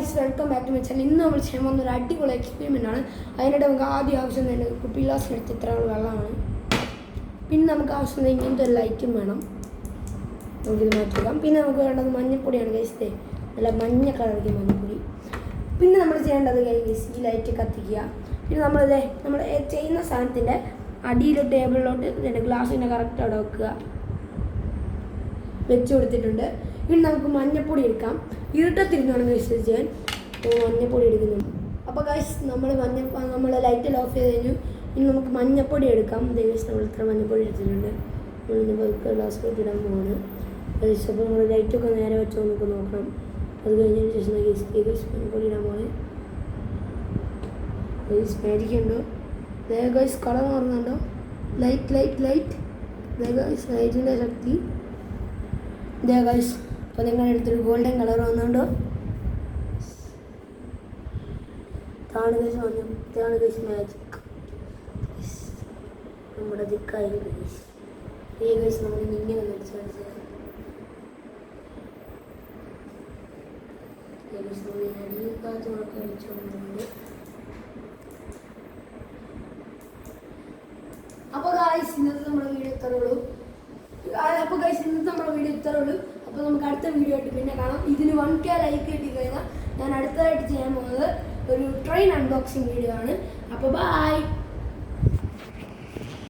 Guys welcome back to my channel. ഇന്ന് നമ്മൾ ചെയ്യാൻ പോകുന്ന ഒരു അടിപൊളി എക്സ്പെരിമെൻ്റ് ആണ്. അതിനിടെ നമുക്ക് ആദ്യം ആവശ്യം തന്നെ കുപ്പി ഗ്ലാസ്സിലെടുത്ത് ഇത്ര വെള്ളമാണ്. പിന്നെ നമുക്ക് ആവശ്യം ഇങ്ങനത്തെ ഒരു ലൈറ്റും വേണം. നമുക്കിത് മാറ്റിക്കാം. പിന്നെ നമുക്ക് വേണ്ടത് മഞ്ഞൾപ്പൊടിയാണ് ഗൈസ്. നല്ല മഞ്ഞ കളറിലേക്ക് മഞ്ഞൾപ്പൊടി. പിന്നെ നമ്മൾ ചെയ്യേണ്ടത് ഗൈസ് ഈ ലൈറ്റ് കത്തിക്കുക. പിന്നെ നമ്മൾ ചെയ്യുന്ന സാധനത്തിൻ്റെ അടിയിൽ ടേബിളിലോട്ട് ഗ്ലാസ്സിൻ്റെ കറക്റ്റ് അവിടെ വെച്ച് കൊടുത്തിട്ടുണ്ട്. ഇനി നമുക്ക് മഞ്ഞപ്പൊടി എടുക്കാം. ഇരുട്ടത്തിരുന്നാണ് ഗൈസ് ചെയ്യാൻ മഞ്ഞപ്പൊടി എടുക്കുന്നുണ്ട്. അപ്പോൾ ഗൈസ് നമ്മൾ ലൈറ്റിൽ ഓഫ് ചെയ്ത് കഴിഞ്ഞു. ഇനി നമുക്ക് മഞ്ഞപ്പൊടി എടുക്കാം. ഗൈസ് നമ്മൾ ഇത്ര മഞ്ഞപ്പൊടി എടുത്തിട്ടുണ്ട്. നമ്മളിപ്പോൾ ഗ്ലാസ്സിലോട്ട് ഇടാൻ പോവാണ് ഗൈസ്. അപ്പോൾ നമ്മൾ ലൈറ്റൊക്കെ നേരെ വെച്ചോ നമുക്ക് നോക്കണം. അത് കഴിഞ്ഞതിന് ശേഷം ഗൈസ് മഞ്ഞപ്പൊടി ഇടാൻ പോകണേ. ഗൈസ് മേടിക്കുന്നുണ്ടോ? ഗൈസ് കളർ മാറുന്നുണ്ടോ? ലൈറ്റ് ഗൈസ് ലൈറ്റിൻ്റെ ശക്തി ഗൈസ്. അപ്പോൾ നിങ്ങളുടെ അടുത്തൊരു ഗോൾഡൻ കളർ വന്നുകൊണ്ടോ? ഇതാണ് ഗൈസ് മാജിക്. നമ്മുടെ ദിക്കായി ഗൈസ്. ഈ ഗൈസ് നമ്മൾ ഇങ്ങനെ കളിച്ചത് കളിച്ചുകൊണ്ടുണ്ട്. അപ്പോൾ ഗൈസ് ഇന്നത്തെ നമ്മുടെ വീഡിയോ ഇത്രയുള്ളൂ. അപ്പോൾ നമുക്ക് അടുത്ത വീഡിയോ ആയിട്ട് പിന്നെ കാണാം. ഇതിന് 1K ലൈക്ക് കിട്ടി കഴിഞ്ഞാൽ ഞാൻ അടുത്തതായിട്ട് ചെയ്യാൻ പോകുന്നത് ഒരു ട്രെയിൻ അൺബോക്സിങ് വീഡിയോ ആണ്. അപ്പോൾ ബൈ.